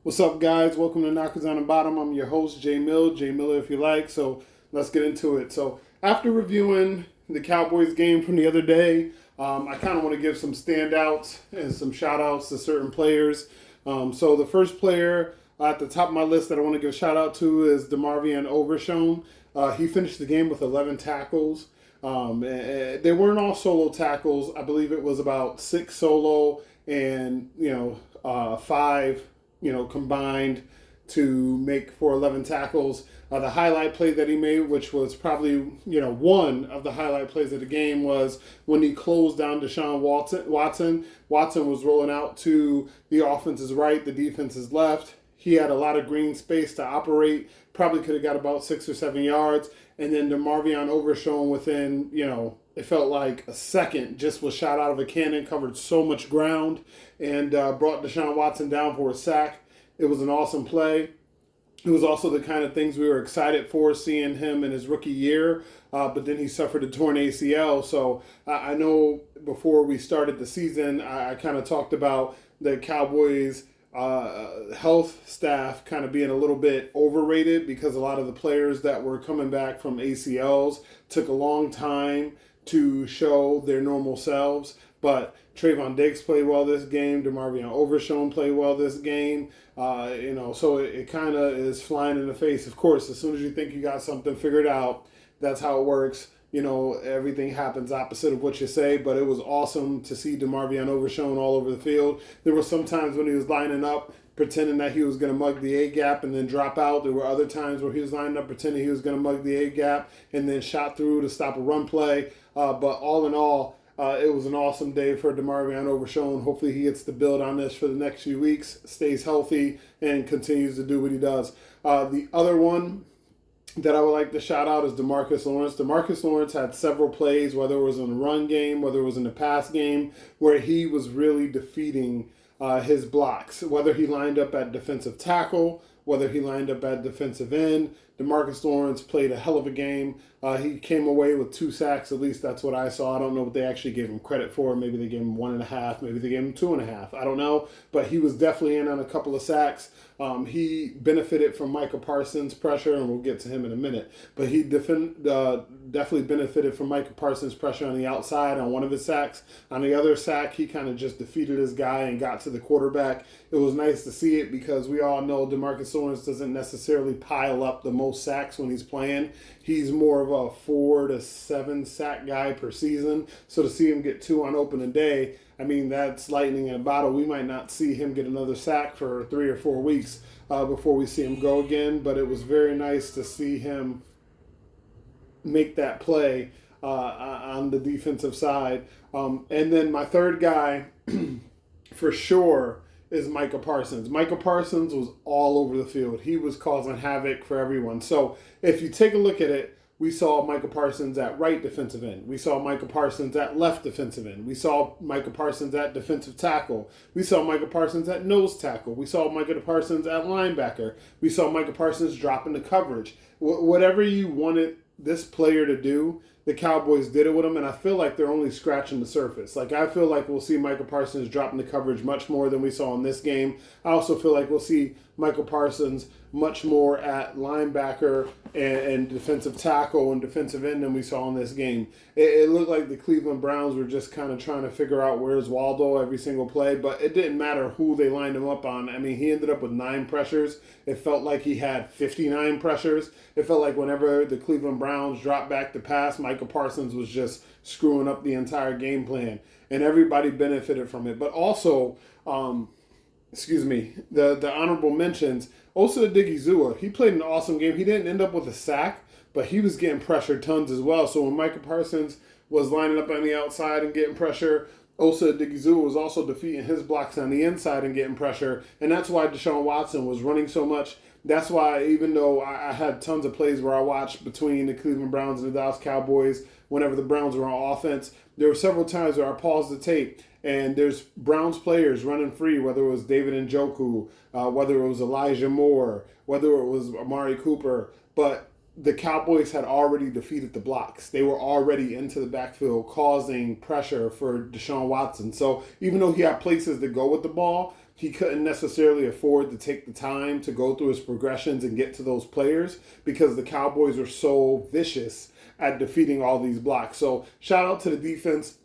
What's up, guys? Welcome to Knockers on the Bottom. I'm your host, Jay Mill. Jay Miller, if you like. So let's get into it. So after reviewing the Cowboys game from the other day, I kind of want to give some standouts and some shout outs to certain players. So the first player at the top of my list that I want to give a shout out to is DeMarvion Overshown. He finished the game with 11 tackles. They weren't all solo tackles. I believe it was about 6 solo and five combined to make for 11 tackles. The highlight play that he made, which was probably, one of the highlight plays of the game, was when he closed down Deshaun Watson. Watson was rolling out to the offense's right, the defense's left. He had a lot of green space to operate, probably could have got about 6 or 7 yards. And then DeMarvion Overshown within, it felt like a second, just was shot out of a cannon, covered so much ground, and brought Deshaun Watson down for a sack. It was an awesome play. It was also the kind of things we were excited for, seeing him in his rookie year, but then he suffered a torn ACL. So I know before we started the season, I kind of talked about the Cowboys' health staff kind of being a little bit overrated because a lot of the players that were coming back from ACLs took a long time to show their normal selves. But Trayvon Diggs played well this game. DeMarvion Overshown played well this game. So it kind of is flying in the face. Of course, as soon as you think you got something figured out, that's how it works. Everything happens opposite of what you say, but it was awesome to see DeMarvion Overshown all over the field. There were some times when he was lining up pretending that he was going to mug the A-gap and then drop out. There were other times where he was lining up pretending he was going to mug the A-gap and then shot through to stop a run play. But all in all, it was an awesome day for DeMarvion Overshown. Hopefully he gets to build on this for the next few weeks, stays healthy, and continues to do what he does. The other one that I would like to shout out is DeMarcus Lawrence. DeMarcus Lawrence had several plays, whether it was in the run game, whether it was in the pass game, where he was really defeating his blocks. Whether he lined up at defensive tackle, whether he lined up at defensive end, DeMarcus Lawrence played a hell of a game. He came away with 2 sacks, at least that's what I saw. I don't know what they actually gave him credit for. Maybe they gave him 1.5, maybe they gave him 2.5. I don't know, but he was definitely in on a couple of sacks. He benefited from Micah Parsons' pressure, and we'll get to him in a minute. But he definitely benefited from Micah Parsons' pressure on the outside on one of his sacks. On the other sack, he kind of just defeated his guy and got to the quarterback. It was nice to see it because we all know DeMarcus Lawrence doesn't necessarily pile up the most sacks when he's playing. He's more of a 4 to 7 sack guy per season. So to see him get 2 on opening day, I mean, that's lightning in a bottle. We might not see him get another sack for 3 or 4 weeks before we see him go again. But it was very nice to see him make that play on the defensive side. And then my third guy, for sure, is Micah Parsons. Micah Parsons was all over the field. He was causing havoc for everyone. So if you take a look at it, we saw Micah Parsons at right defensive end. We saw Micah Parsons at left defensive end. We saw Micah Parsons at defensive tackle. We saw Micah Parsons at nose tackle. We saw Micah Parsons at linebacker. We saw Micah Parsons dropping the coverage. Whatever you wanted this player to do, the Cowboys did it with him, and I feel like they're only scratching the surface. Like, I feel like we'll see Micah Parsons dropping the coverage much more than we saw in this game. I also feel like we'll see Micah Parsons much more at linebacker and defensive tackle and defensive end than we saw in this game. It looked like the Cleveland Browns were just kind of trying to figure out where's Waldo every single play, but it didn't matter who they lined him up on. I mean, he ended up with 9 pressures. It felt like he had 59 pressures. It felt like whenever the Cleveland Browns dropped back to pass, Micah Parsons was just screwing up the entire game plan, and everybody benefited from it. But also, the honorable mentions, Osa Odigizua, he played an awesome game. He didn't end up with a sack, but he was getting pressured tons as well. So when Micah Parsons was lining up on the outside and getting pressure, Osa Odigizua was also defeating his blocks on the inside and getting pressure. And that's why Deshaun Watson was running so much. That's why, even though I had tons of plays where I watched between the Cleveland Browns and the Dallas Cowboys, whenever the Browns were on offense, there were several times where I paused the tape and there's Browns players running free, whether it was David Njoku, whether it was Elijah Moore, whether it was Amari Cooper. But the Cowboys had already defeated the blocks. They were already into the backfield causing pressure for Deshaun Watson. So even though he had places to go with the ball, he couldn't necessarily afford to take the time to go through his progressions and get to those players because the Cowboys are so vicious at defeating all these blocks. So shout out to the defense.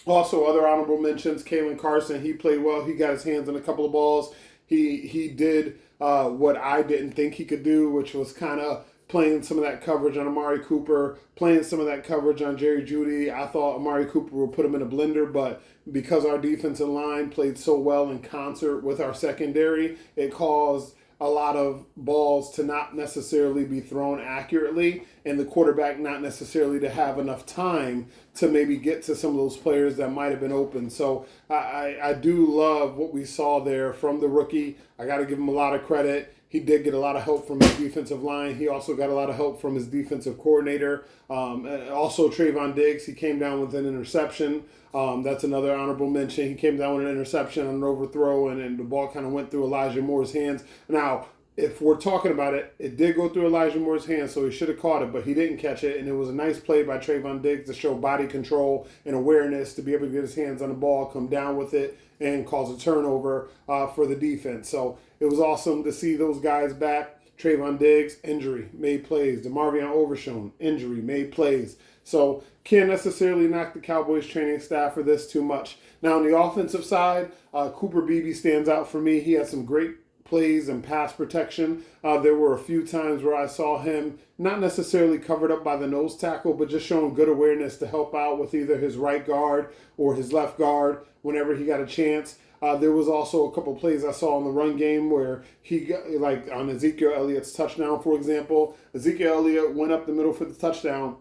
Also, other honorable mentions: Kalen Carson. He played well. He got his hands on a couple of balls. He did what I didn't think he could do, which was kind of playing some of that coverage on Amari Cooper, playing some of that coverage on Jerry Jeudy. I thought Amari Cooper would put him in a blender, but because our defensive line played so well in concert with our secondary, it caused a lot of balls to not necessarily be thrown accurately, and the quarterback not necessarily to have enough time to maybe get to some of those players that might have been open. So I do love what we saw there from the rookie. I got to give him a lot of credit. He did get a lot of help from his defensive line. He also got a lot of help from his defensive coordinator. Also, Trayvon Diggs, he came down with an interception. That's another honorable mention. He came down with an interception on an overthrow, and the ball kind of went through Elijah Moore's hands. Now, if we're talking about it, it did go through Elijah Moore's hands, so he should have caught it, but he didn't catch it, and it was a nice play by Trayvon Diggs to show body control and awareness to be able to get his hands on the ball, come down with it, and cause a turnover for the defense. So it was awesome to see those guys back. Trayvon Diggs, injury, made plays. DeMarvion Overshown, injury, made plays. So can't necessarily knock the Cowboys training staff for this too much. Now on the offensive side, Cooper Beebe stands out for me. He had some great plays and pass protection. There were a few times where I saw him not necessarily covered up by the nose tackle, but just showing good awareness to help out with either his right guard or his left guard whenever he got a chance. There was also a couple plays I saw in the run game where he got, like on Ezekiel Elliott's touchdown, for example. Ezekiel Elliott went up the middle for the touchdown.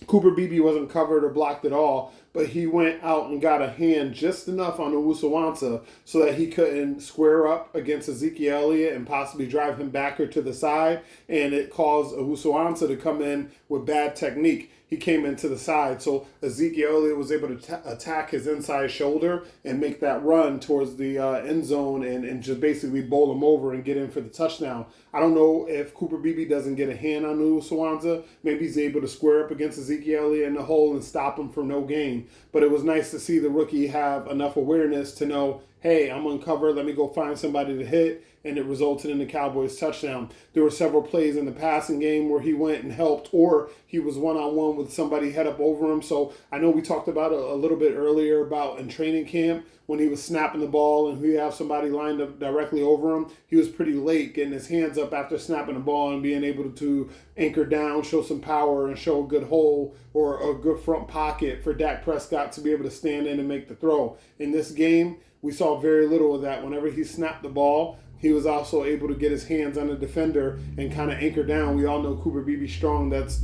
Cooper Beebe wasn't covered or blocked at all, but he went out and got a hand just enough on Owusu-Ansah so that he couldn't square up against Ezekiel Elliott and possibly drive him back or to the side, and it caused Owusu-Ansah to come in with bad technique. He came into the side, so Ezekiel Elliott was able to attack his inside shoulder and make that run towards the end zone and just basically bowl him over and get in for the touchdown. I don't know if Cooper Beebe doesn't get a hand on Owusu-Ansah. Maybe he's able to square up against Ezekiel Elliott in the hole and stop him for no gain. But it was nice to see the rookie have enough awareness to know, hey, I'm uncovered, let me go find somebody to hit, and it resulted in the Cowboys touchdown. There were several plays in the passing game where he went and helped, or he was one-on-one with somebody head up over him. So I know we talked about it a little bit earlier about in training camp when he was snapping the ball and we have somebody lined up directly over him. He was pretty late getting his hands up after snapping the ball and being able to anchor down, show some power, and show a good hole or a good front pocket for Dak Prescott to be able to stand in and make the throw. In this game, we saw very little of that. Whenever he snapped the ball, he was also able to get his hands on the defender and kind of anchor down. We all know Cooper Beebe strong. That's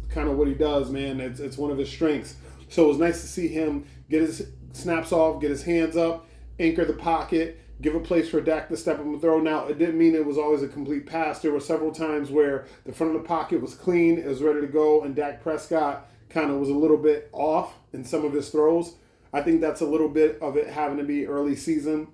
kind of what he does, man. It's one of his strengths. So it was nice to see him get his snaps off, get his hands up, anchor the pocket, give a place for Dak to step up and throw. Now, it didn't mean it was always a complete pass. There were several times where the front of the pocket was clean, it was ready to go, and Dak Prescott kind of was a little bit off in some of his throws. I think that's a little bit of it having to be early season.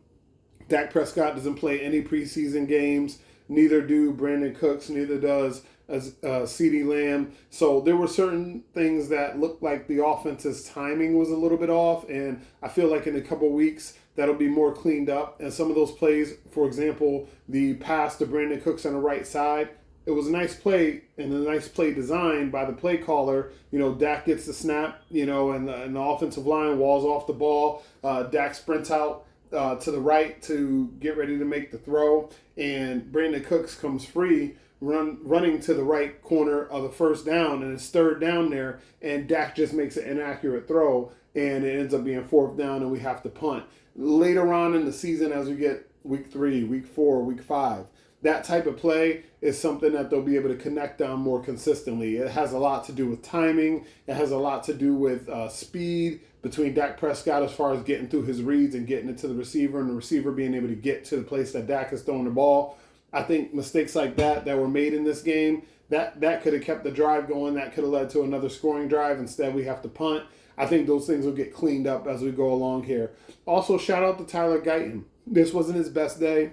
Dak Prescott doesn't play any preseason games. Neither do Brandon Cooks. Neither does CeeDee Lamb. So there were certain things that looked like the offense's timing was a little bit off. And I feel like in a couple weeks, that'll be more cleaned up. And some of those plays, for example, the pass to Brandon Cooks on the right side, it was a nice play and a nice play designed by the play caller. You know, Dak gets the snap, you know, and the offensive line walls off the ball. Dak sprints out to the right to get ready to make the throw, and Brandon Cooks comes free, running to the right corner of the first down, and it's third down there, and Dak just makes an inaccurate throw, and it ends up being fourth down, and we have to punt. Later on in the season, as we get week 3, week 4, week 5, that type of play is something that they'll be able to connect on more consistently. It has a lot to do with timing. It has a lot to do with speed between Dak Prescott as far as getting through his reads and getting it to the receiver, and the receiver being able to get to the place that Dak is throwing the ball. I think mistakes like that were made in this game, that could have kept the drive going. That could have led to another scoring drive. Instead, we have to punt. I think those things will get cleaned up as we go along here. Also, shout out to Tyler Guyton. This wasn't his best day,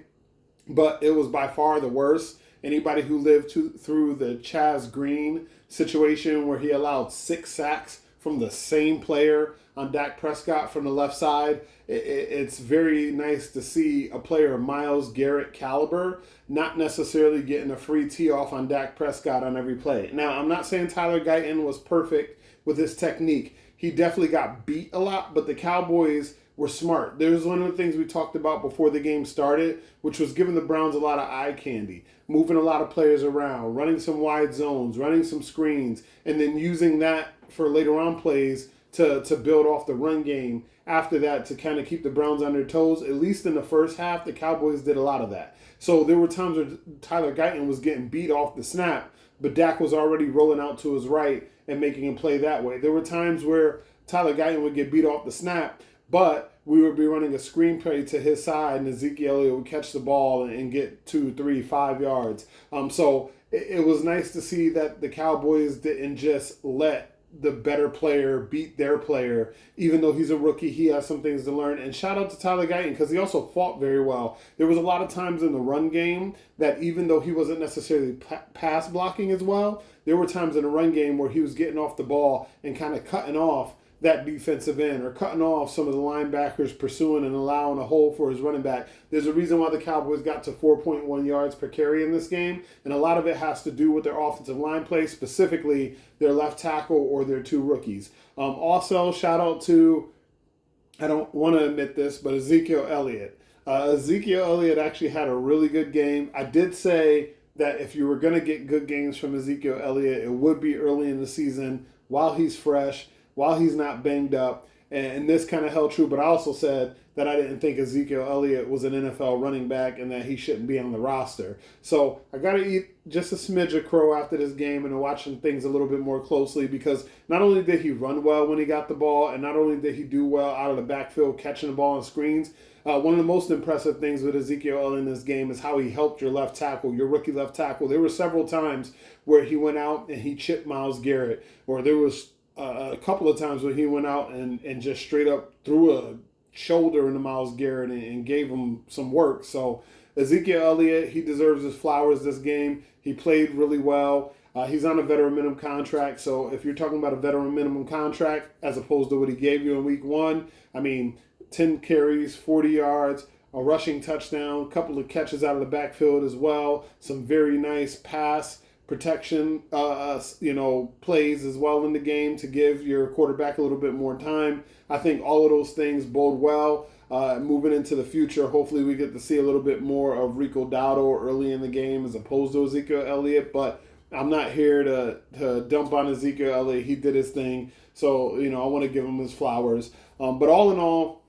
but it was by far the worst. Anybody who lived through the Chaz Green situation where he allowed 6 sacks from the same player on Dak Prescott from the left side. It's very nice to see a player of Myles Garrett caliber not necessarily getting a free tee off on Dak Prescott on every play. Now, I'm not saying Tyler Guyton was perfect with his technique. He definitely got beat a lot, but the Cowboys were smart. There's one of the things we talked about before the game started, which was giving the Browns a lot of eye candy, moving a lot of players around, running some wide zones, running some screens, and then using that for later on plays to build off the run game after that to kind of keep the Browns on their toes. At least in the first half, the Cowboys did a lot of that. So there were times where Tyler Guyton was getting beat off the snap, but Dak was already rolling out to his right and making him play that way. There were times where Tyler Guyton would get beat off the snap, but we would be running a screen play to his side, and Ezekiel Elliott would catch the ball and get 2, 3, 5 yards. So it was nice to see that the Cowboys didn't just let the better player beat their player. Even though he's a rookie, he has some things to learn. And shout out to Tyler Guyton because he also fought very well. There was a lot of times in the run game that even though he wasn't necessarily pass blocking as well, there were times in the run game where he was getting off the ball and kind of cutting off that defensive end or cutting off some of the linebackers pursuing and allowing a hole for his running back. There's a reason why the Cowboys got to 4.1 yards per carry in this game, and a lot of it has to do with their offensive line play, specifically their left tackle or their 2 rookies. Also, shout out to, I don't want to admit this, but Ezekiel Elliott. Ezekiel Elliott actually had a really good game. I did say that if you were going to get good games from Ezekiel Elliott, it would be early in the season while he's fresh, while he's not banged up, and this kind of held true, but I also said that I didn't think Ezekiel Elliott was an NFL running back and that he shouldn't be on the roster. So I got to eat just a smidge of crow after this game and watching things a little bit more closely because not only did he run well when he got the ball and not only did he do well out of the backfield catching the ball on screens, one of the most impressive things with Ezekiel Elliott in this game is how he helped your left tackle, your rookie left tackle. There were several times where he went out and he chipped Myles Garrett, or there was a couple of times when he went out and just straight up threw a shoulder into Myles Garrett and gave him some work. So Ezekiel Elliott, he deserves his flowers this game. He played really well. He's on a veteran minimum contract. So if you're talking about a veteran minimum contract as opposed to what he gave you in week 1, I mean, 10 carries, 40 yards, a rushing touchdown, a couple of catches out of the backfield as well, some very nice pass protection, plays as well in the game to give your quarterback a little bit more time. I think all of those things bode well. Moving into the future, hopefully we get to see a little bit more of Rico Dowdle early in the game as opposed to Ezekiel Elliott, but I'm not here to dump on Ezekiel Elliott. He did his thing, so I want to give him his flowers. But all in all,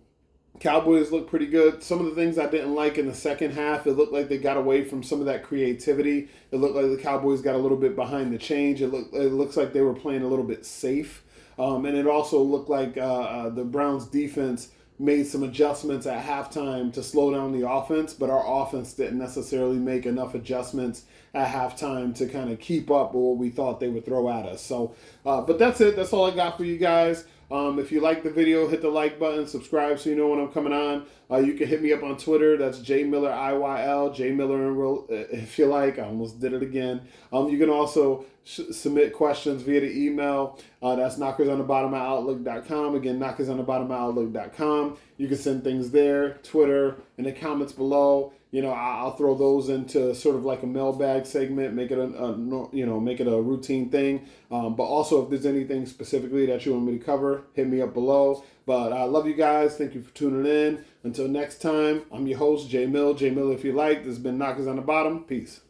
Cowboys look pretty good. Some of the things I didn't like in the second half, it looked like they got away from some of that creativity. It looked like the Cowboys got a little bit behind the change. It looks like they were playing a little bit safe. And it also looked like the Browns defense made some adjustments at halftime to slow down the offense, but our offense didn't necessarily make enough adjustments at halftime to kind of keep up with what we thought they would throw at us. So, but that's it. That's all I got for you guys. If you like the video, hit the like button, subscribe so you know when I'm coming on. You can hit me up on Twitter. That's JMillerIYL, JMiller if you like. I almost did it again. You can also submit questions via the email. That's knockersonthebottom@outlook.com. Again, knockersonthebottom@outlook.com. You can send things there, Twitter, in the comments below. I'll throw those into sort of like a mailbag segment, make it a routine thing. But also, if there's anything specifically that you want me to cover, hit me up below. But I love you guys. Thank you for tuning in. Until next time, I'm your host, J Mill. J Mill, if you like. This has been Knockers on the Bottom. Peace.